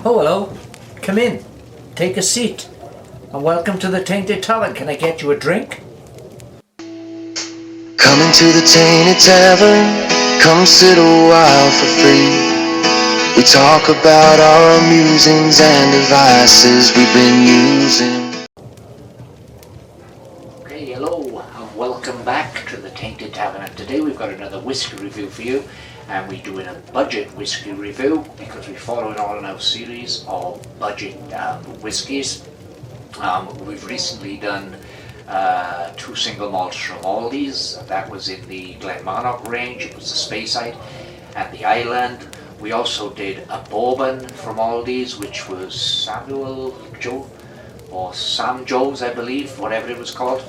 Oh, hello. Come in. Take a seat. And welcome to the Tainted Tavern. Can I get you a drink? Come into the Tainted Tavern, come sit a while for free. We talk about our musings and devices we've been using. Okay, hello and welcome back to the Tainted Tavern. And today we've got another whiskey review for you. And we're doing a budget whiskey review because we're following on in our series of budget whiskies. We've recently done two single malts from Aldi's. That was in the Glenmarnock range. It was the Speyside and the Highland. We also did a bourbon from Aldi's, which was Samuel Joe or Sam Joe's, I believe, whatever it was called.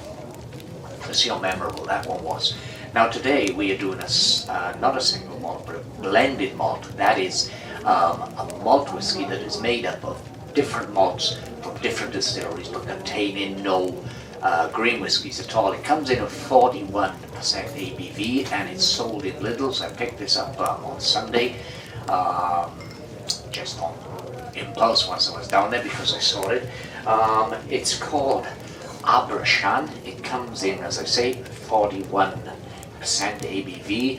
Let's see how memorable that one was. Now today we are doing not a single malt, but a blended malt. That is a malt whiskey that is made up of different malts from different distilleries, but containing no green whiskies at all. It comes in at 41% ABV and it's sold in Lidl. So I picked this up on Sunday, just on impulse once I was down there because I saw it. It's called Abrachan. It comes in, as I say, 41% ABV.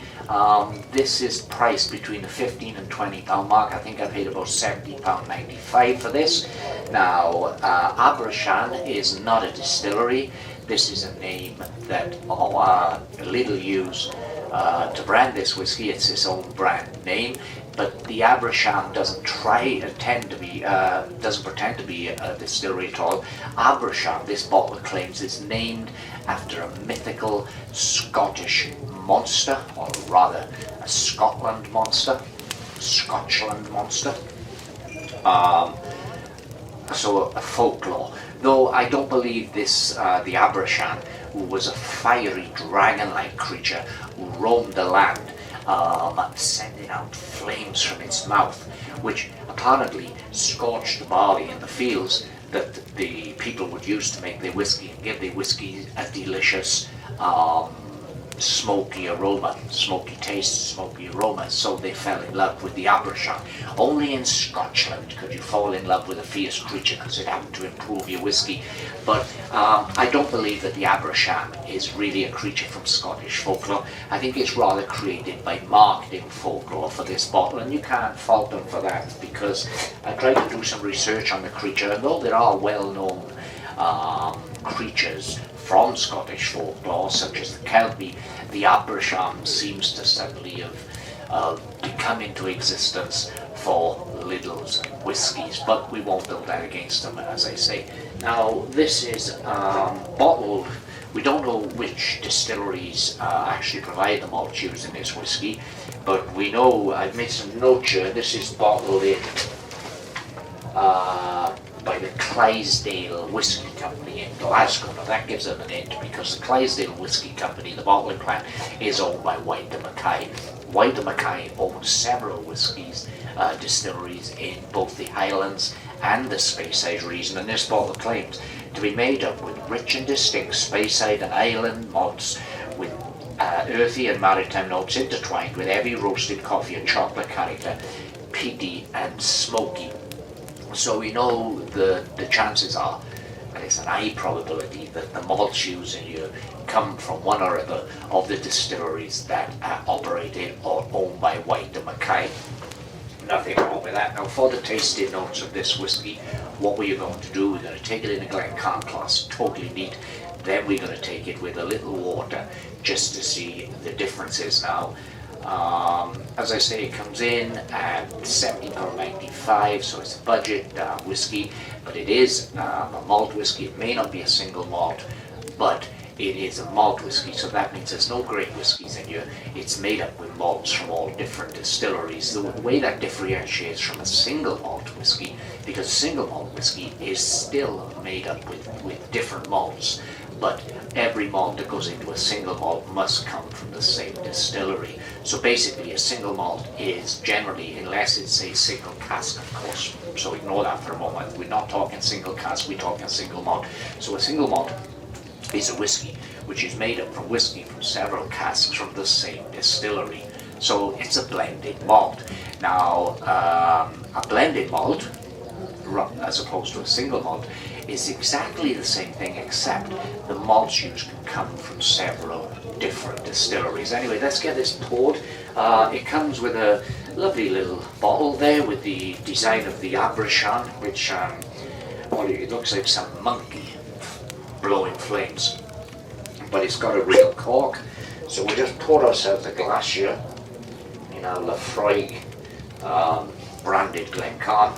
This is priced between the £15 and £20 mark. I think I paid about £70.95 for this. Now, Abrachan is not a distillery. This is a name that Lidl use to brand this whiskey. It's its own brand name. But the Abrachan doesn't pretend to be a distillery at all. Abrachan, this bottle claims, is named after a mythical Scottish monster, or rather a Scotland monster. So a folklore. Though I don't believe this, the Abrachan, who was a fiery dragon-like creature who roamed the land, sending out flames from its mouth, which apparently scorched the barley in the fields that the people would use to make their whiskey and give their whiskey a delicious smoky aroma, smoky taste, smoky aroma. So they fell in love with the Abrachan. Only in Scotland could you fall in love with a fierce creature because it happened to improve your whiskey. But I don't believe that the Abrachan is really a creature from Scottish folklore. I think it's rather created by marketing folklore for this bottle, and you can't fault them for that because I tried to do some research on the creature, and though there are well-known creatures from Scottish folklore, such as the Kelpie, the Abrachan seems to suddenly have come into existence for Lidl's whiskies, but we won't build that against them, as I say. Now, this is bottled. We don't know which distilleries actually provide the malt used in this whiskey, but we know, I've made some notes here, this is bottled in by the Clydesdale Whisky Company in Glasgow. Now that gives them an hint because the Clydesdale Whisky Company, the bottling plant, is owned by White & Mackay. White & Mackay owns several whiskies, distilleries in both the Highlands and the Speyside region, and this bottle claims to be made up with rich and distinct Speyside and Highland malts with earthy and maritime notes intertwined with heavy roasted coffee and chocolate character, peaty and smoky. So we know the chances are, and it's an high probability, that the malts used in here come from one or other of the distilleries that are operated or owned by White & Mackay. Nothing wrong with that. Now for the tasting notes of this whiskey, what we're going to do, we're going to take it in a Glencairn glass, totally neat. Then we're going to take it with a little water just to see the differences now. As I say, it comes in at £70.95, so it's a budget whiskey, but it is a malt whiskey. It may not be a single malt, but it is a malt whiskey, so that means there's no grain whiskies in here. It's made up with malts from all different distilleries. The way that differentiates from a single malt whiskey, because a single malt whiskey is still made up with different malts, but every malt that goes into a single malt must come from the same distillery. So basically a single malt is generally, unless it's a single cask, of course, so ignore that for a moment. We're not talking single cask, we're talking single malt. So a single malt is a whiskey which is made up from whiskey from several casks from the same distillery. So it's a blended malt. Now, a blended malt as opposed to a single malt, is exactly the same thing, except the malts used can come from several different distilleries. Anyway, let's get this poured. It comes with a lovely little bottle there with the design of the Abrachan, which well, it looks like some monkey blowing flames, but it's got a real cork. So we just pour ourselves a glass here in our Lafroig branded Glencairn,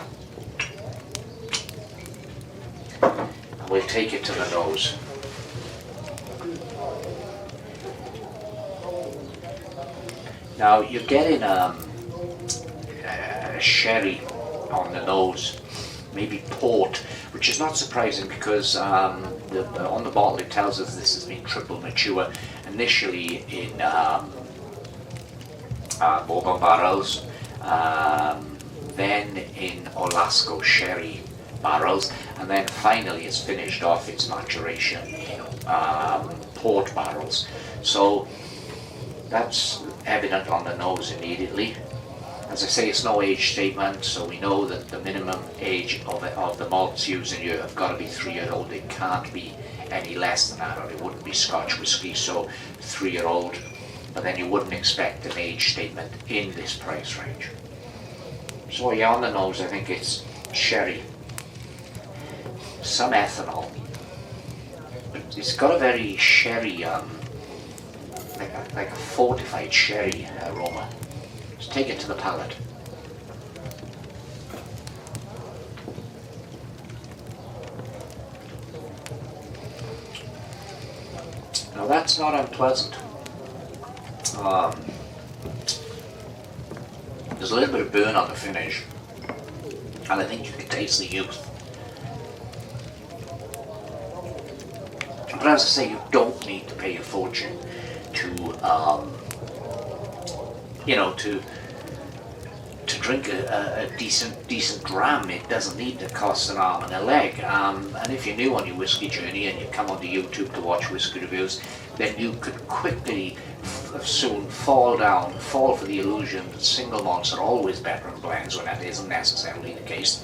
and we'll take it to the nose. Now you're getting a sherry on the nose, maybe port, which is not surprising because on the bottle it tells us this has been triple mature, initially in bourbon barrels, then in Olasco sherry barrels, and then finally it's finished off its maturation in port barrels. So that's evident on the nose immediately. As I say, it's no age statement, so we know that the minimum age of the malts used in here have got to be 3-year-old. It can't be any less than that, or it wouldn't be Scotch whisky, so 3-year-old. But then you wouldn't expect an age statement in this price range. So yeah, on the nose I think it's sherry, some ethanol, but it's got a very sherry, like a fortified sherry aroma. Let's take it to the palate. Now that's not unpleasant. There's a little bit of burn on the finish, and I think you can taste the youth. But as I say, you don't need to pay a fortune to, to drink a decent dram. It doesn't need to cost an arm and a leg. And if you're new on your whiskey journey and you come onto YouTube to watch whiskey reviews, then you could quickly soon fall for the illusion that single malts are always better in blends when that isn't necessarily the case,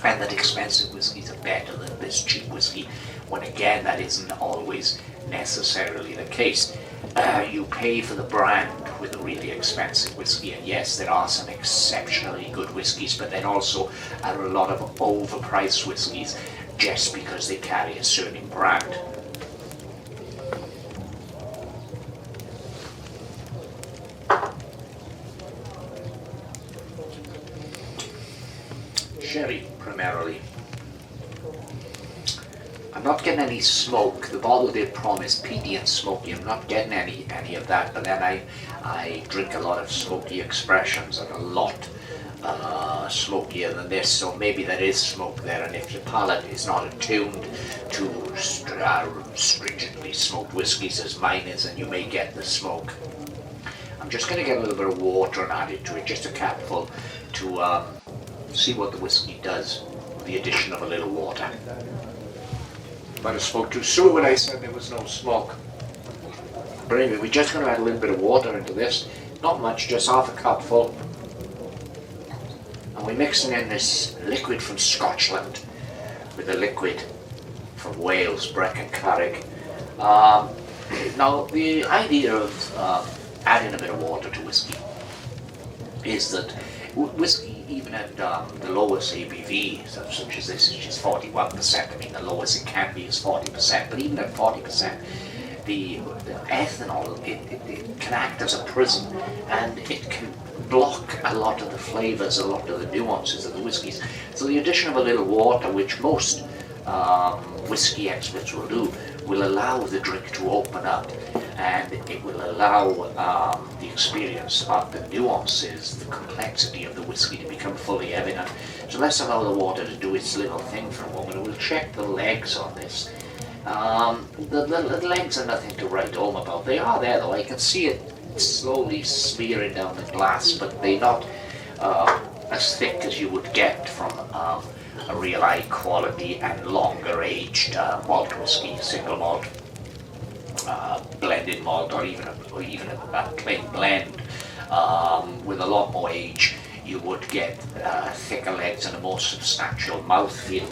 and that expensive whiskies are better than this cheap whiskey, when again that isn't always necessarily the case. You pay for the brand with a really expensive whiskey, and yes, there are some exceptionally good whiskies, but then also are a lot of overpriced whiskies just because they carry a certain brand. Sherry primarily. I'm not getting any smoke. The bottle did promise peaty and smoky. I'm not getting any of that, but then I drink a lot of smoky expressions and a lot smokier than this, so maybe there is smoke there, and if your palate is not attuned to stringently smoked whiskies as mine is, then you may get the smoke. I'm just going to get a little bit of water and add it to it, just a capful, to see what the whiskey does with the addition of a little water. Might have spoke too soon when I said there was no smoke. But anyway, we're just going to add a little bit of water into this. Not much, just half a cupful. And we're mixing in this liquid from Scotland with a liquid from Wales, Brecon Carrig. Now, the idea of adding a bit of water to whiskey is that whiskey, even at the lowest ABV, such as this, which is 41%, I mean the lowest it can be is 40%, but even at 40%, the ethanol, it can act as a prism, and it can block a lot of the flavours, a lot of the nuances of the whiskies. So the addition of a little water, which most whiskey experts will do, will allow the drink to open up, and it will allow the experience of the nuances, the complexity of the whiskey to become fully evident. So let's allow the water to do its little thing for a moment. We'll check the legs on this. The legs are nothing to write home about. They are there though. I can see it slowly smearing down the glass, but they're not as thick as you would get from a real high quality and longer aged malt whiskey, single malt, blended malt, or even a plain blend with a lot more age. you would get thicker legs and a more substantial mouthfeel.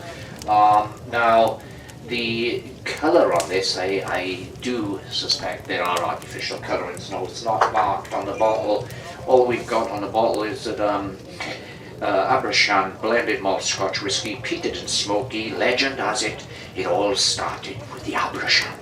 Now, the colour on this, I do suspect there are artificial colourings. No, it's not marked on the bottle. All we've got on the bottle is that Abrachan blended malt Scotch whisky, peated and smoky. Legend has it, it all started with the Abrachan.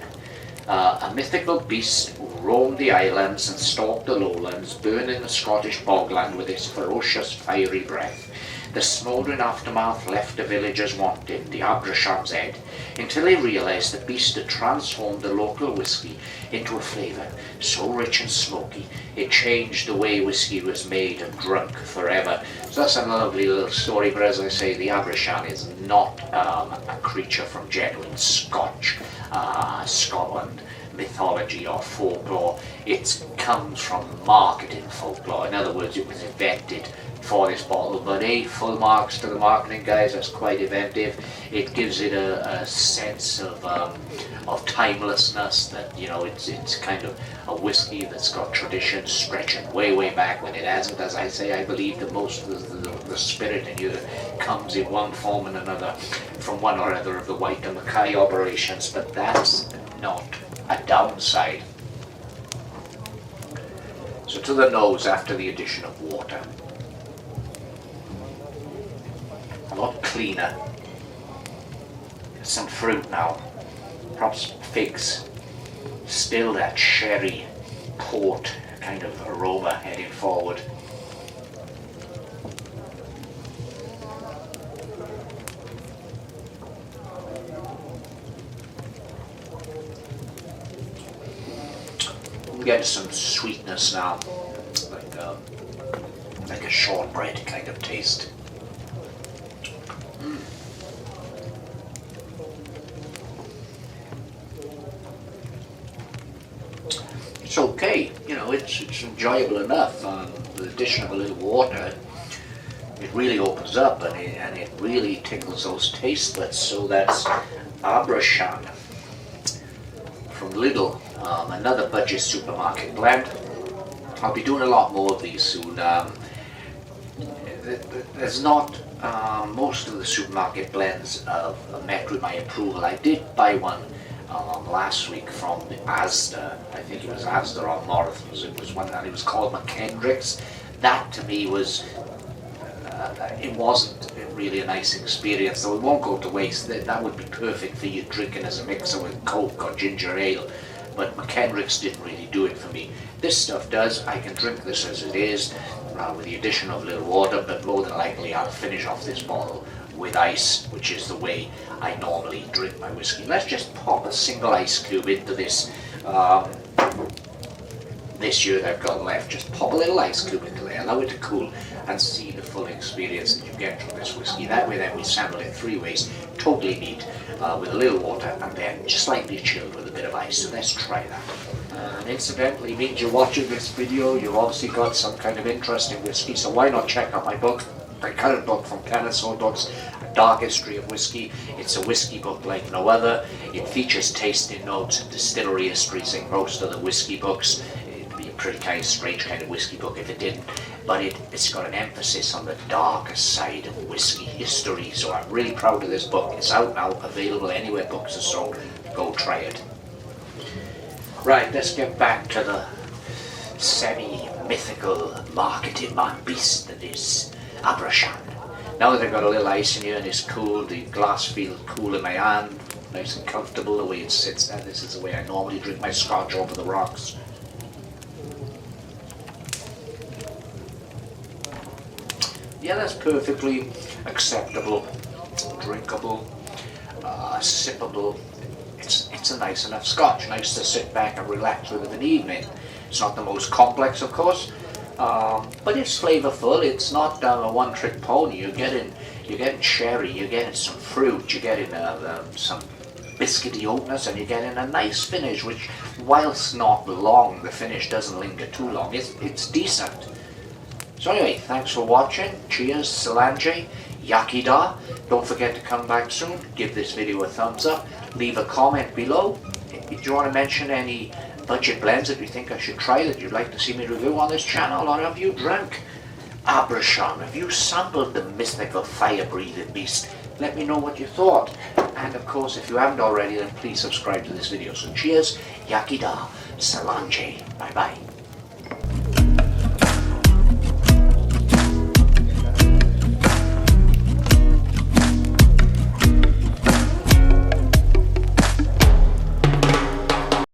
A mythical beast who roamed the islands and stalked the lowlands, burning the Scottish bogland with its ferocious fiery breath. The smouldering aftermath left the villagers wanting the Abrachan's head, until they realised the beast had transformed the local whisky into a flavour so rich and smoky it changed the way whisky was made and drunk forever. So that's a lovely little story, but as I say, the Abrachan is not a creature from genuine Scotland mythology or folklore. It comes from marketing folklore. In other words, it was invented for this bottle, but full marks to the marketing guys. That's quite inventive. It gives it a sense of timelessness, that, you know, it's kind of a whiskey that's got traditions stretching way back when it hasn't. As I say, I believe that most of the spirit in you comes in one form and another from one or other of the White and Mackay operations, but that's not a downside. So to the nose after the addition of water. A lot cleaner. Some fruit now, perhaps figs. Still that sherry port kind of aroma heading forward. We get some sweetness now, like a shortbread kind of taste. It's okay, you know, it's enjoyable enough. The addition of a little water, it really opens up and it really tickles those taste buds. So that's Abrachan from Lidl, another budget supermarket blend. I'll be doing a lot more of these soon. There's not most of the supermarket blends have met with my approval. I did buy one last week from the Asda. I think it was Asda or Morrison's. It was one, and it was called McKendrick's. That to me was it wasn't really a nice experience, so it won't go to waste. That would be perfect for you drinking as a mixer with Coke or ginger ale, but McKendrick's didn't really do it for me. This stuff does. I can drink this as it is with the addition of a little water, but more than likely I'll finish off this bottle with ice, which is the way I normally drink my whiskey. Let's just pop a single ice cube into this this year that I've got left. Just pop a little ice cube into there, allow it to cool, and see the full experience that you get from this whiskey. That way then we sample it 3 ways, totally neat, with a little water, and then just slightly chilled with a bit of ice. So let's try that. And incidentally, means you're watching this video, you've obviously got some kind of interest in whiskey, so why not check out my book, the current book from Kennesaw Books, A Dark History of Whiskey. It's a whiskey book like no other. It features tasting notes and distillery histories like most of the whiskey books. It'd be a pretty kind of strange kind of whiskey book if it didn't, but it's got an emphasis on the darker side of whiskey history, so I'm really proud of this book. It's out now, available anywhere books are sold. Go try it. Right, let's get back to the semi-mythical marketing man beast that is Abrachan. Now that I've got a little ice in here and it's cool, the glass feels cool in my hand, nice and comfortable the way it sits there. This is the way I normally drink my scotch over the rocks. Yeah, that's perfectly acceptable, drinkable, sippable. It's a nice enough scotch, nice to sit back and relax with an evening. It's not the most complex, of course, but it's flavourful. It's not a one-trick pony. You're getting sherry, you're getting some fruit, you're getting some biscuity oatness, and you're getting a nice finish, which, whilst not long, the finish doesn't linger too long. It's decent. So anyway, thanks for watching. Cheers, Solange, Yakida. Don't forget to come back soon. Give this video a thumbs up. Leave a comment below. If you want to mention any budget blends that you think I should try, that you'd like to see me review on this channel, or have you drunk Abrachan. If you sampled the mythical fire-breathing beast, let me know what you thought. And of course, if you haven't already, then please subscribe to this video. So cheers, yakida, salange, bye bye.